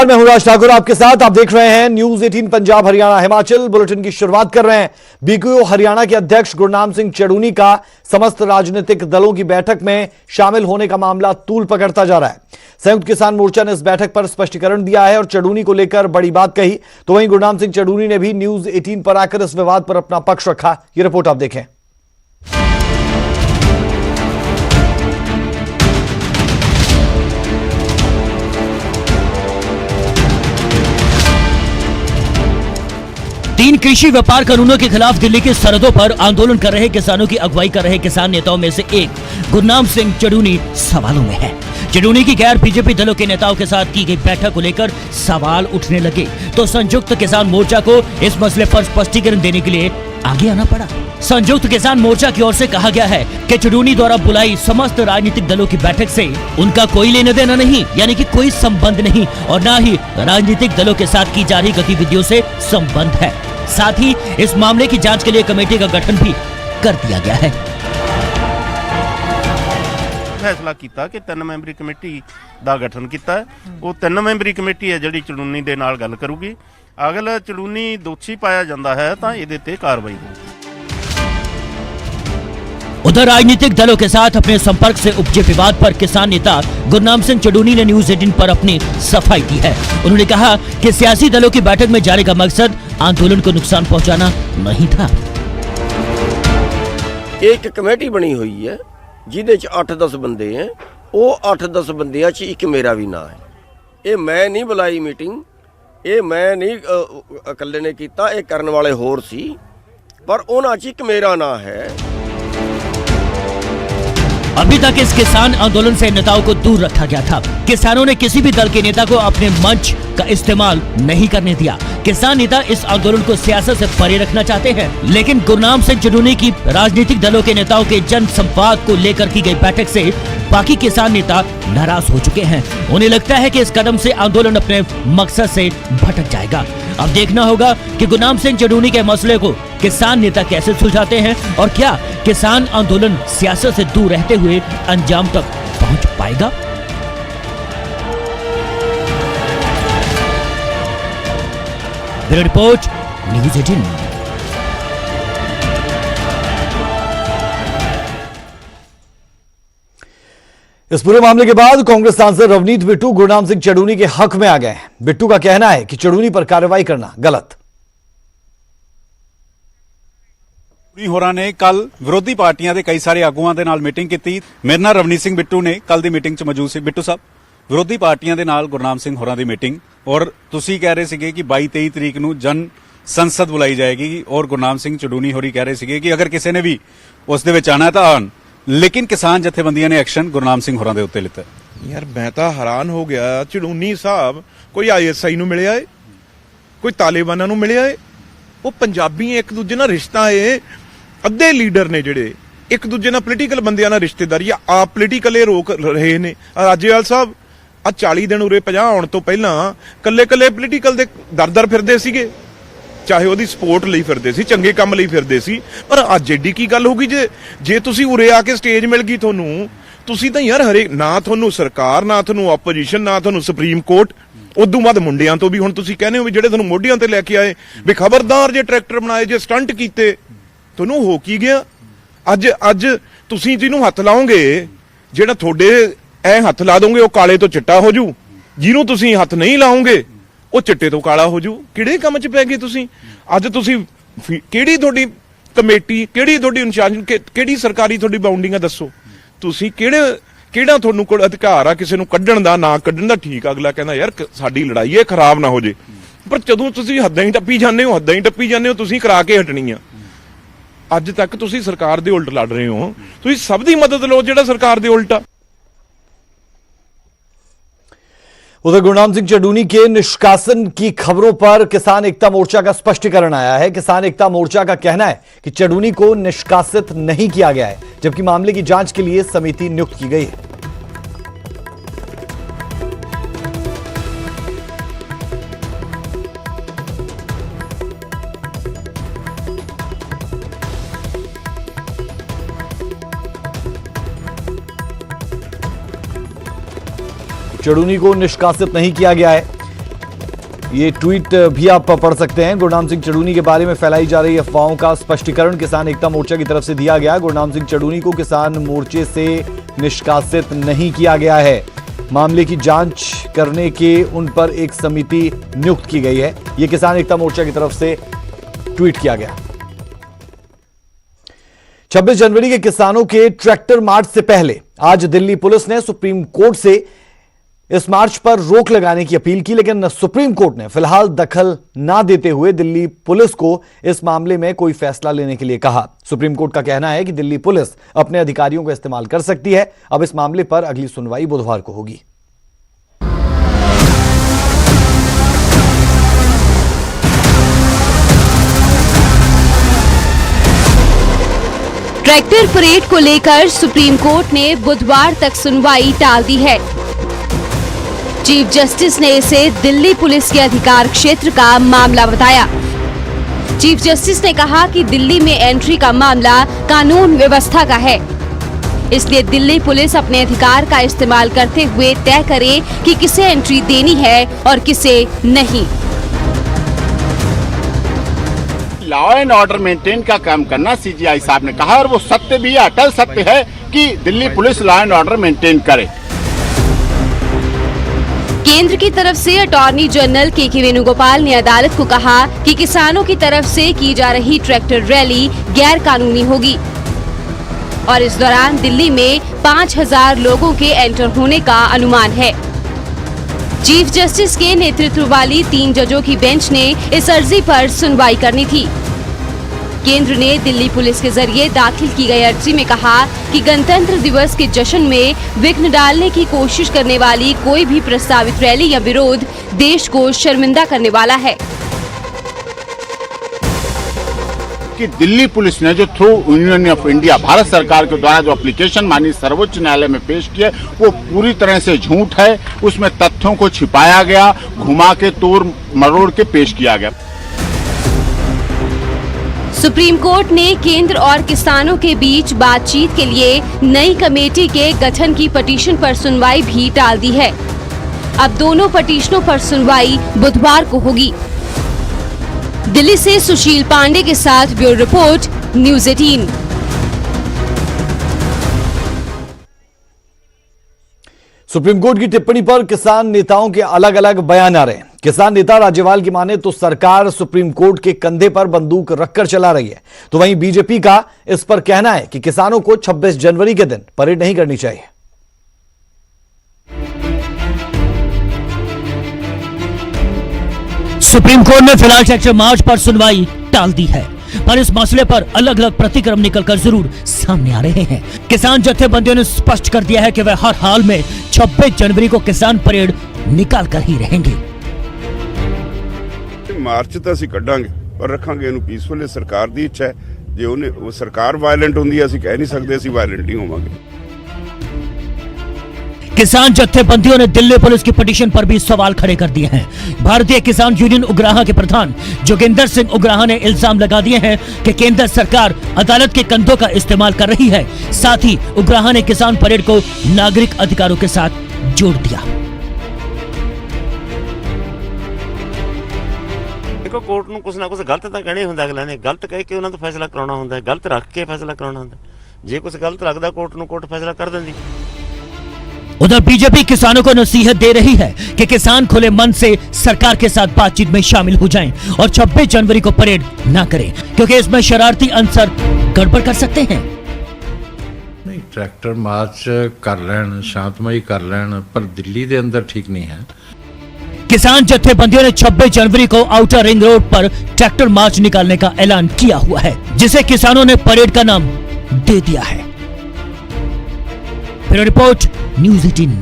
मैं हूं राज ठाकुर आपके साथ। आप देख रहे हैं न्यूज 18 पंजाब हरियाणा हिमाचल। बुलेटिन की शुरुआत कर रहे हैं। बीकेयू हरियाणा के अध्यक्ष गुरनाम सिंह चड़ूनी का समस्त राजनीतिक दलों की बैठक में शामिल होने का मामला तूल पकड़ता जा रहा है। संयुक्त किसान मोर्चा ने इस बैठक पर स्पष्टीकरण दिया है और चड़ूनी को लेकर बड़ी बात कही, तो वहीं गुरनाम सिंह चड़ूनी ने भी न्यूज 18 पर आकर इस विवाद पर अपना पक्ष रखा। यह रिपोर्ट आप देखें। तीन कृषि व्यापार कानूनों के खिलाफ दिल्ली की सरहदों पर आंदोलन कर रहे किसानों की अगुवाई कर रहे किसान नेताओं में से एक गुरनाम सिंह चड़ूनी सवालों में है। चड़ूनी की गैर बीजेपी दलों के नेताओं के साथ की गई बैठक को लेकर सवाल उठने लगे तो संयुक्त किसान मोर्चा को इस मसले पर स्पष्टीकरण देने के लिए आगे आना पड़ा। संयुक्त किसान मोर्चा की ओर से कहा गया है कि चड़ूनी द्वारा बुलाई समस्त राजनीतिक दलों की बैठक से उनका कोई लेना देना नहीं, यानी कि कोई संबंध नहीं और न ही राजनीतिक दलों के साथ की जा रही गतिविधियों से संबंध है। साथ ही इस मामले की जांच के लिए कमेटी का गठन भी कर दिया गया है। फैसला किया कि 3 मैंबरी कमेटी का गठन किया है। वो 3 मैंबरी कमेटी है जिहड़ी चड़ूनी दे नाल गल करूगी। अगर चड़ूनी दोषी पाया जाता है तो इहदे ते कार्रवाई होगी। उधर राजनीतिक दलों के साथ अपने संपर्क से उपजे विवाद पर किसान नेता गुरनाम सिंह चड़ूनी ने न्यूज 18 पर अपनी सफाई दी है। उन्होंने कहा कि सियासी दलों की बैठक में जाने का मकसद आंदोलन को नुकसान पहुंचाना नहीं था। एक कमेटी बनी हुई है जिहदे च 8-10 बंदे हैं। वो 8-10 बंदियां च एक मेरा भी ना है। ये मैं नहीं बुलाई मीटिंग, ये मैं नहीं अकल्ले ने कीता, ये करन वाले होर सी, पर उन्हां च एक मेरा ना है। अभी तक इस किसान आंदोलन से नेताओं को दूर रखा गया था। किसानों ने किसी भी दल के नेता को अपने मंच का इस्तेमाल नहीं करने दिया। किसान नेता इस आंदोलन को सियासत से परे रखना चाहते हैं, लेकिन गुरनाम सिंह चड़ूनी की राजनीतिक दलों के नेताओं के जन संवाद को लेकर की गई बैठक से बाकी किसान नेता नाराज हो चुके हैं। उन्हें लगता है कि इस कदम से आंदोलन अपने मकसद से भटक जाएगा। अब देखना होगा कि गुरनाम सिंह चड़ूनी के मसले को किसान नेता कैसे सुलझाते हैं और क्या किसान आंदोलन सियासत से दूर रहते हुए अंजाम तक पहुंच पाएगा। Bureau report, news 18। इस पूरे मामले के बाद कांग्रेस सांसद रवनीत बिट्टू गुरनाम सिंह चड़ूनी के हक में आ गए हैं। बिट्टू का कहना है कि चड़ूनी पर कार्रवाई करना गलत। होरां ने कल विरोधी पार्टियां दे कई सारे आगुआं दे नाल मीटिंग कीती। मेरे नाल रवनीत सिंह बिट्टू ने कल दी मीटिंग च मौजूद सी। बिट्टू साहब, विरोधी पार्टियां दे नाल गुरनाम सिंह होरां दी मीटिंग और तुसी कह रहे सीगे कि 22-23 तरीक नूं जन संसद बुलाई जाएगी और गुरनाम सिंह चड़ूनी होरी कह रहे सीगे कि अगर किसी ने भी उस दे विच आना तां आण, लेकिन किसान जथेबंदियां ने एक्शन गुरनाम सिंह होरां दे उत्ते लिता। यार मैं तो हैरान हो गया। चड़ूनी साहब कोई ISI नूं मिलिया है, कोई तालिबानां नूं मिलिया है। वो पंजाबी एक दूजे नाल रिश्ता है। अद्धे लीडर ने जिहड़े एक दूजे नाल पोलीटिकल बंदियां नाल रिश्तेदारी आप पोलीटिकल रोक रहे ने। राज्यपाल साहब आ 40 दिन उरे 50 आउण तो पहलां कल्ले पोलीटिकल दे दर फिरदे सीगे, चाहे ਉਹਦੀ ਸਪੋਰਟ ਲਈ ਫਿਰਦੇ ਸੀ, ਚੰਗੇ ਕੰਮ ਲਈ ਫਿਰਦੇ ਸੀ। ਪਰ ਅੱਜ ਏਡੀ ਕੀ ਗੱਲ ਹੋ ਗਈ ਜੇ ਤੁਸੀਂ ਉਰੇ ਆ ਕੇ ਸਟੇਜ ਮਿਲ ਗਈ ਤੁਹਾਨੂੰ, ਤੁਸੀਂ ਤਾਂ ਯਾਰ ਹਰੇ ਨਾ ਤੁਹਾਨੂੰ ਸਰਕਾਰ, ਨਾ ਤੁਹਾਨੂੰ ਆਪੋਜੀਸ਼ਨ, ਨਾ ਤੁਹਾਨੂੰ ਸੁਪਰੀਮ ਕੋਰਟ, ਉਦੋਂ ਬਾਅਦ ਮੁੰਡਿਆਂ ਤੋਂ ਵੀ ਹੁਣ ਤੁਸੀਂ ਕਹਿੰਦੇ ਹੋ ਵੀ ਜਿਹੜੇ ਤੁਹਾਨੂੰ ਮੋਢਿਆਂ ਤੇ ਲੈ ਕੇ ਆਏ ਵੀ ਖਬਰਦਾਰ ਜੇ ਟਰੈਕਟਰ ਬਣਾਏ, ਜੇ ਸਟੰਟ ਕੀਤੇ, ਤੁਹਾਨੂੰ ਹੋ ਕੀ ਗਿਆ। ਅੱਜ ਤੁਸੀਂ ਜਿਹਨੂੰ ਹੱਥ ਲਾਓਗੇ, ਜਿਹੜਾ ਤੁਹਾਡੇ ਐ ਹੱਥ ਲਾ ਦੋਗੇ ਉਹ ਕਾਲੇ ਤੋਂ ਚਿੱਟਾ ਹੋ ਜੂ, ਜਿਹਨੂੰ ਤੁਸੀਂ ਹੱਥ ਨਹੀਂ ਲਾਓਗੇ ਉਹ ਚਿੱਟੇ ਤੋਂ ਕਾਲਾ ਹੋ ਜੂ। ਕਿਹੜੇ ਕੰਮ 'ਚ ਪੈ ਗਏ ਤੁਸੀਂ? ਅੱਜ ਤੁਸੀਂ ਕਿਹੜੀ ਤੁਹਾਡੀ ਕਮੇਟੀ, ਕਿਹੜੀ ਤੁਹਾਡੀ ਇਨਚਾਰਜ, ਕਿਹੜੀ ਸਰਕਾਰੀ ਤੁਹਾਡੀ ਬਾਉਂਡਿੰਗ ਆ ਦੱਸੋ। ਤੁਸੀਂ ਕਿਹੜਾ ਤੁਹਾਨੂੰ ਕੋਲ ਅਧਿਕਾਰ ਆ ਕਿਸੇ ਨੂੰ ਕੱਢਣ ਦਾ, ਨਾ ਕੱਢਣ ਦਾ? ਠੀਕ, ਅਗਲਾ ਕਹਿੰਦਾ ਯਾਰ ਸਾਡੀ ਲੜਾਈ ਹੈ, ਖਰਾਬ ਨਾ ਹੋ ਜੇ। ਪਰ ਜਦੋਂ ਤੁਸੀਂ ਹੱਦਾਂ ਹੀ ਟੱਪੀ ਜਾਂਦੇ ਹੋ, ਤੁਸੀਂ ਕਰਾ ਕੇ ਹਟਣੀ ਆ। ਅੱਜ ਤੱਕ ਤੁਸੀਂ ਸਰਕਾਰ ਦੇ ਉਲਟ ਲੜ ਰਹੇ ਹੋ। ਤੁਸੀਂ ਸਭ ਦੀ ਮਦਦ ਲਓ ਜਿਹੜਾ ਸਰਕਾਰ ਦੇ ਉਲਟ ਆ। उधर गुरनाम सिंह चड़ूनी के निष्कासन की खबरों पर किसान एकता मोर्चा का स्पष्टीकरण आया है। किसान एकता मोर्चा का कहना है कि चड़ूनी को निष्कासित नहीं किया गया है, जबकि मामले की जांच के लिए समिति नियुक्त की गई है। चड़ूनी को निष्कासित नहीं किया गया है। ये ट्वीट भी आप पढ़ सकते हैं। गुरनाम सिंह चड़ूनी के बारे में फैलाई जा रही अफवाहों का स्पष्टीकरण किसान एकता मोर्चा की तरफ से दिया गया। गुरनाम सिंह चड़ूनी को किसान मोर्चे से निष्कासित नहीं किया गया है। मामले की जांच करने के उन पर एक समिति नियुक्त की गई है। यह किसान एकता मोर्चा की तरफ से ट्वीट किया गया। 26 जनवरी के किसानों के ट्रैक्टर मार्च से पहले आज दिल्ली पुलिस ने सुप्रीम कोर्ट से इस मार्च पर रोक लगाने की अपील की, लेकिन सुप्रीम कोर्ट ने फिलहाल दखल ना देते हुए दिल्ली पुलिस को इस मामले में कोई फैसला लेने के लिए कहा। सुप्रीम कोर्ट का कहना है कि दिल्ली पुलिस अपने अधिकारियों का इस्तेमाल कर सकती है। अब इस मामले पर अगली सुनवाई बुधवार को होगी। ट्रैक्टर परेड को लेकर सुप्रीम कोर्ट ने बुधवार तक सुनवाई टाल दी है। चीफ जस्टिस ने इसे दिल्ली पुलिस के अधिकार क्षेत्र का मामला बताया। चीफ जस्टिस ने कहा कि दिल्ली में एंट्री का मामला कानून व्यवस्था का है, इसलिए दिल्ली पुलिस अपने अधिकार का इस्तेमाल करते हुए तय करे कि किसे एंट्री देनी है और किसे नहीं। लॉ एंड ऑर्डर मेंटेन का काम करना सीजीआई साहब ने कहा, और वो सत्य भी अटल सत्य है कि Delhi police law and order maintain करे। केंद्र की तरफ से अटॉर्नी जनरल के वेणुगोपाल ने अदालत को कहा कि किसानों की तरफ से की जा रही ट्रैक्टर रैली गैर कानूनी होगी और इस दौरान दिल्ली में 5000 लोगों के एंटर होने का अनुमान है। चीफ जस्टिस के नेतृत्व वाली 3 जजों की बेंच ने इस अर्जी पर सुनवाई करनी थी। केंद्र ने दिल्ली पुलिस के जरिए दाखिल की गई अर्जी में कहा कि गणतंत्र दिवस के जश्न में विघ्न डालने की कोशिश करने वाली कोई भी प्रस्तावित रैली या विरोध देश को शर्मिंदा करने वाला है। कि दिल्ली पुलिस ने जो through union of India Bharat सरकार के द्वारा जो एप्लीकेशन माननीय सर्वोच्च न्यायालय में पेश किया वो पूरी तरह से झूठ है। उसमें तथ्यों को छिपाया गया, घुमा के तोड़ मरोड़ के पेश किया गया। सुप्रीम कोर्ट ने केंद्र और किसानों के बीच बातचीत के लिए नई कमेटी के गठन की पिटीशन पर सुनवाई भी टाल दी है। अब दोनों पिटीशनों पर सुनवाई बुधवार को होगी। दिल्ली से सुशील पांडे के साथ bureau report, news 18। Supreme court की टिप्पणी पर किसान नेताओं के अलग अलग बयान आ रहे हैं। किसान नेता राज्यपाल की माने तो सरकार सुप्रीम कोर्ट के कंधे पर बंदूक रखकर चला रही है, तो वहीं बीजेपी का इस पर कहना है कि किसानों को 26 जनवरी के दिन परेड नहीं करनी चाहिए। सुप्रीम कोर्ट ने फिलहाल ट्रैक्टर मार्च पर सुनवाई टाल दी है, पर इस मसले पर अलग अलग प्रतिक्रम निकलकर जरूर सामने आ रहे हैं। किसान जत्थेबंदियों ने स्पष्ट कर दिया है कि वह हर हाल में 26 जनवरी को किसान परेड निकाल कर ही रहेंगे। मार्च तो ਅਸੀਂ ਕੱਢਾਂਗੇ ਪਰ ਰੱਖਾਂਗੇ ਇਹਨੂੰ ਪੀਸਫੁਲ। ਇਹ ਸਰਕਾਰ ਦੀ ਇੱਛਾ ਹੈ। ਜੇ ਉਹਨੇ ਉਹ ਸਰਕਾਰ ਵਾਇਲੈਂਟ ਹੁੰਦੀ ਹੈ ਅਸੀਂ ਕਹਿ ਨਹੀਂ ਸਕਦੇ ਅਸੀਂ ਵਾਇਲੈਂਟ ਨਹੀਂ ਹੋਵਾਂਗੇ। किसान जत्थेबंदियों ने दिल्ली पुलिस की पिटीशन पर भी सवाल खड़े कर दिए हैं। भारतीय किसान यूनियन उग्राहा के प्रधान जोगिंदर सिंह उग्राहा ने इल्जाम लगा दिए हैं कि केंद्र सरकार अदालत के कंधों का इस्तेमाल कर रही है। साथ ही उग्राहा ने किसान परेड को नागरिक अधिकारों के साथ जोड़ दिया। देखो कोर्ट ਨੂੰ कुछ ना कुछ गलत ਤਾਂ कहने ਹੁੰਦਾ ਅਗਲਾ ਨੇ गलत कह के ਉਹਨਾਂ ਤੋਂ फैसला कराना ਹੁੰਦਾ गलत रख के फैसला कराना ਹੁੰਦਾ। ਜੇ कुछ गलत लगता कोर्ट ਨੂੰ कोर्ट फैसला कर देंदी। उधर बीजेपी किसानों को नसीहत दे रही है कि किसान खुले मन से सरकार के साथ बातचीत में शामिल हो जाएं और 26 जनवरी को परेड ना करें, क्योंकि इसमें शरारती अंसर गड़बड़ कर सकते हैं। नहीं, ट्रैक्टर मार्च कर लें, शांतमई कर लें, पर दिल्ली के अंदर ठीक नहीं है। किसान जत्थेबंदियों ने 26 जनवरी को आउटर रिंग रोड पर ट्रैक्टर मार्च निकालने का ऐलान किया हुआ है, जिसे किसानों ने परेड का नाम दे दिया है। Bureau report, news 18।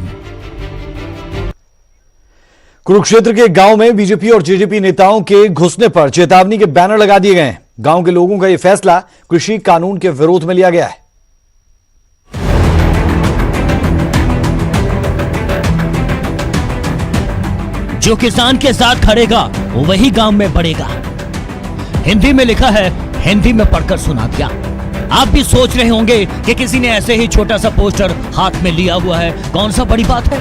कुरुक्षेत्र के गांव में बीजेपी और जेजेपी नेताओं के घुसने पर चेतावनी के बैनर लगा दिए गए हैं। गांव के लोगों का यह फैसला कृषि कानून के विरोध में लिया गया है। जो किसान के साथ खड़ेगा वही गांव में बढ़ेगा। हिंदी में लिखा है, हिंदी में पढ़कर सुना दिया। आप भी सोच रहे होंगे कि किसी ने ऐसे ही छोटा सा पोस्टर हाथ में लिया हुआ है, कौन सा बड़ी बात है।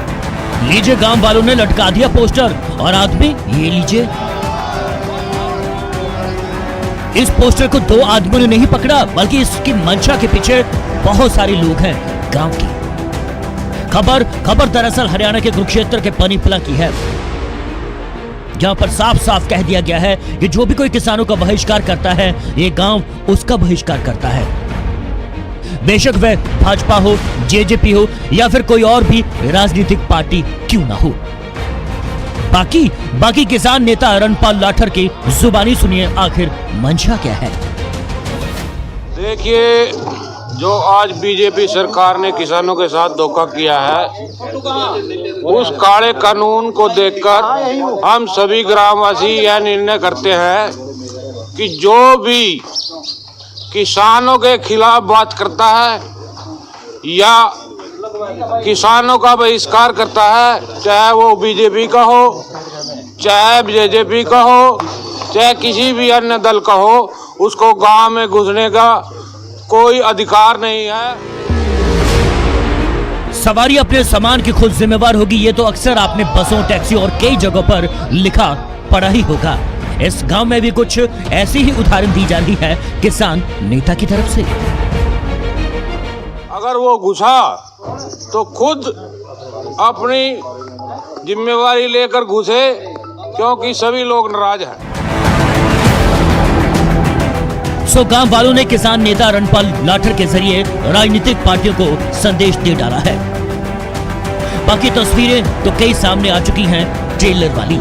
लीजिए, गांव वालों ने लटका दिया पोस्टर और आदमी ये लीजिए। इस पोस्टर को दो आदमियों ने नहीं पकड़ा, बल्कि इसकी मंशा के पीछे बहुत सारे लोग हैं गांव की। खबर दरअसल हरियाणा के कुरुक्षेत्र के पनीपला की है, जहां पर साफ साफ कह दिया गया है कि जो भी कोई किसानों का बहिष्कार करता है, ये गांव उसका बहिष्कार करता है। बेशक वह भाजपा हो, जेजेपी हो या फिर कोई और भी राजनीतिक पार्टी क्यों ना हो। बाकी किसान नेता रणपाल लाठर की जुबानी सुनिए, आखिर मंशा क्या है। देखिए, जो आज बीजेपी सरकार ने किसानों के साथ धोखा किया है, उस काले कानून को देखकर हम सभी ग्रामवासी यह निर्णय करते हैं कि जो भी किसानों के खिलाफ बात करता है या किसानों का बहिष्कार करता है, चाहे वो बीजेपी का हो, चाहे जेजेपी का हो, चाहे किसी भी अन्य दल का हो, उसको गांव में घुसने का कोई अधिकार नहीं है। सवारी अपने सामान की खुद जिम्मेवार होगी, ये तो अक्सर आपने बसों, टैक्सी और कई जगहों पर लिखा पढ़ा ही होगा। इस गांव में भी कुछ ऐसी ही उदाहरण दी जा रही है किसान नेता की तरफ से। अगर वो घुसा तो खुद अपनी जिम्मेवारी लेकर घुसे, क्योंकि सभी लोग नाराज हैं। गांव वालों ने किसान नेता रणपाल लाठर के जरिए राजनीतिक पार्टियों को संदेश दे डाला है। बाकी तस्वीरें तो कई सामने आ चुकी हैं ट्रेलर वाली,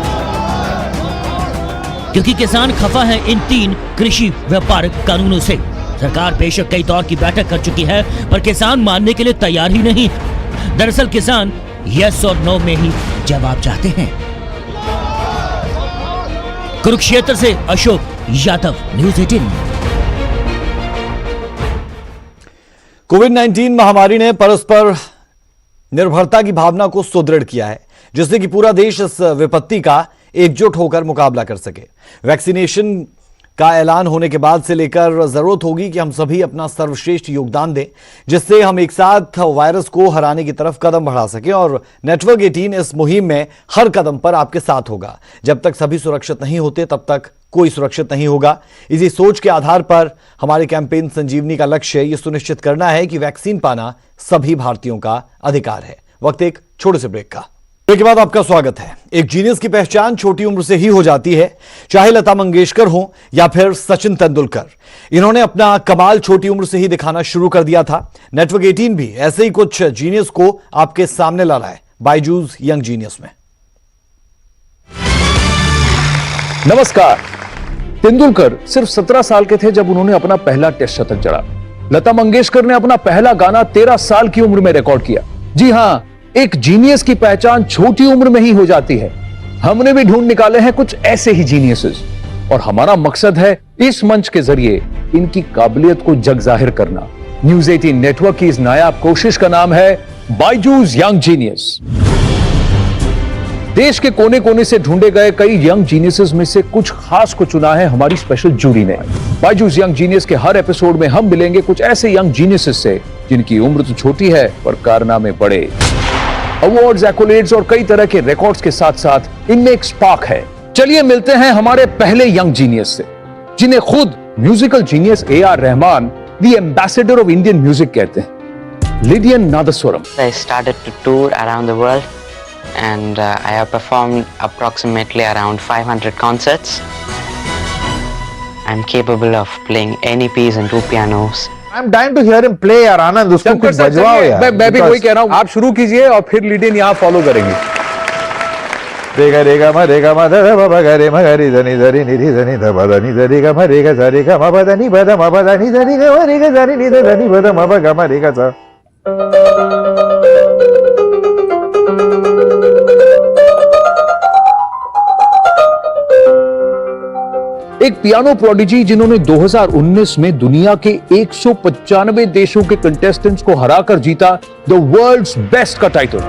क्योंकि किसान खफा है इन 3 कृषि व्यापार कानूनों से। सरकार बेशक कई दौर की बैठक कर चुकी है, पर किसान मानने के लिए तैयार ही नहीं। दरअसल किसान यस और नो में ही जवाब चाहते हैं। कुरुक्षेत्र से अशोक यादव, न्यूज़ 18। कोविड-19 महामारी ने परस्पर निर्भरता की भावना को सुदृढ़ किया है, जिससे कि पूरा देश इस विपत्ति का एकजुट होकर मुकाबला कर सके। वैक्सीनेशन का ऐलान होने के बाद से लेकर जरूरत होगी कि हम सभी अपना सर्वश्रेष्ठ योगदान दें, जिससे हम एक साथ वायरस को हराने की तरफ कदम बढ़ा सकें। और नेटवर्क 18 इस मुहिम में हर कदम पर आपके साथ होगा। जब तक सभी सुरक्षित नहीं होते, तब तक कोई सुरक्षित नहीं होगा। इसी सोच के आधार पर हमारे कैंपेन संजीवनी का लक्ष्य यह सुनिश्चित करना है कि वैक्सीन पाना सभी भारतीयों का अधिकार है। वक्त एक छोटे से ब्रेक का। ब्रेक के बाद आपका स्वागत है। एक जीनियस की पहचान छोटी उम्र से ही हो जाती है, चाहे लता मंगेशकर हो या फिर सचिन तेंदुलकर। इन्होंने अपना कमाल छोटी उम्र से ही दिखाना शुरू कर दिया था। नेटवर्क 18 भी ऐसे ही कुछ जीनियस को आपके सामने ला रहा है बायजूस यंग जीनियस में। नमस्कार। तेंदुलकर सिर्फ 17 साल के थे जब उन्होंने अपना पहला टेस्ट शतक जड़ा। लता मंगेशकर ने अपना पहला गाना 13 साल की उम्र में रिकॉर्ड किया। जी हां, एक जीनियस की पहचान छोटी उम्र में ही हो जाती है। हमने भी ढूंढ निकाले हैं कुछ ऐसे ही जीनियसेस, और हमारा मकसद है इस मंच के जरिए इनकी काबिलियत को जग जाहिर करना। न्यूज़ 18 नेटवर्क की इस नायाब कोशिश का नाम है बायजूस यंग जीनियस। देश के कोने कोने से ढूंढे गए कई यंग जीनियसेस में से कुछ खास को चुना है हमारी स्पेशल जूरी ने। बायजूस यंग जीनियस के हर एपिसोड में हम मिलेंगे कुछ ऐसे यंग जीनियसेस से जिनकी उम्र तो छोटी है पर कारनामे बड़े। अवार्ड्स, एक्कोलेड्स और कई तरह के रिकॉर्ड्स के साथ साथ इनमें एक स्पार्क है। चलिए मिलते हैं हमारे पहले यंग जीनियस से, जिन्हें खुद musical genius AR Rahman the ambassador of Indian music कहते हैं, Lydian Nadhaswaram. I started to tour around the world and I have performed approximately around 500 concerts. I'm capable of playing any piece on 2 pianos. I'm dying to hear him play यार आनंद, उसको कुछ बजवाओ यार। मैं भी वही कह रहा हूँ, आप शुरू कीजिए और फिर लिडियन यहाँ फॉलो करेंगे। रेगा रेगा मा रेगा मा ध ब ग रे म ग रि ध नि ध रि नि रि ध नि ध ब ध नि ध रि ग म रे ग ज रे ग म ब ध नि ब ध म ब ध नि ध रि ग म रे ग ज रि नि ध ध नि ब ध म ब ग म रे ग ज। एक पियानो प्रोडिजी जिन्होंने 2019 में दुनिया के 195 देशों के कंटेस्टेंट्स को हराकर जीता द वर्ल्ड्स बेस्ट का टाइटल।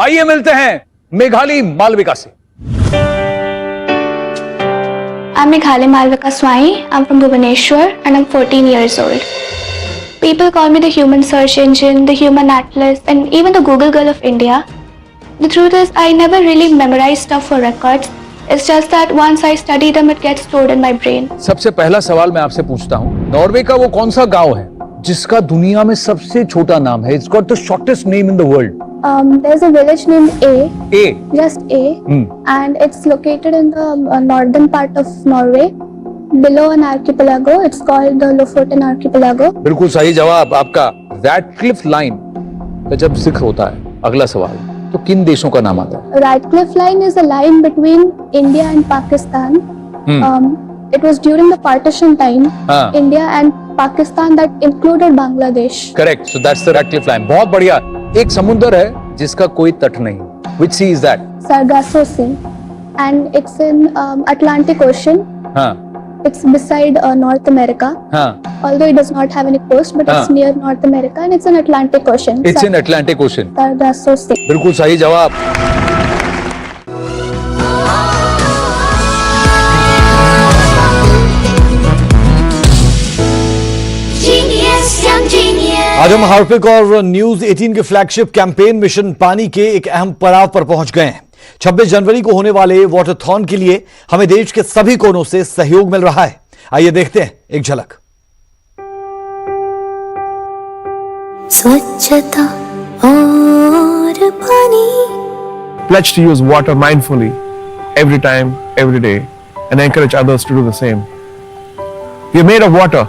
आइए मिलते हैं मेघाली मालविका से। I'm Meghali Malvika Swai. I'm from Bhubaneswar and I'm 14 years old. People call me the human search engine, the human atlas, and even the Google girl of India. The truth is, I never really memorized stuff for records. It's just that once I study them, it gets stored in my brain. सबसे पहला सवाल मैं आपसे पूछता हूँ, Norway का वो कौन सा गांव है जिसका दुनिया में सबसे छोटा नाम है? It's got the shortest name in the world. There's a village named A. Just A, and it's located in the northern part of Norway, below an archipelago. It's called the Lofoten Archipelago. बिल्कुल सही जवाब आपका। Radcliffe Line का जब जिक्र होता है, अगला सवाल, तो किन देशों का नाम आता है? Radcliffe Line is a line between India and Pakistan. It was during the partition time, India and Pakistan that included Bangladesh. Correct. So that's the Radcliffe Line. बहुत बढ़िया। एक समुद्र है जिसका कोई तट नहीं। Which sea is that? Sargasso Sea, and it's in Atlantic Ocean. It's beside North America. Although it does not have any coast, but it's near North America, and it's in Atlantic Ocean. It's in Atlantic Ocean. Sargasso Sea. बिल्कुल सही जवाब। आज हम Harpic और news 18 के flagship campaign mission पानी के एक अहम पड़ाव पर पहुंच गए हैं। 26 जनवरी को होने वाले वाटरथॉन के लिए हमें देश के सभी कोनों से सहयोग मिल रहा है। आइए देखते हैं एक झलक। स्वच्छता और पानी। Pledge to use water mindfully every time, every day, and encourage others to do the same. We are made of water.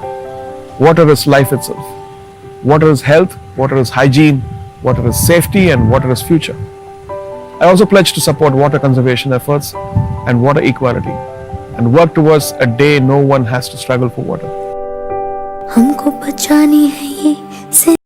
Water is life itself. Water is health, water is hygiene, water is safety, and water is future. I also pledge to support water conservation efforts and water equality and work towards a day no one has to struggle for water. हमको बचानी है ये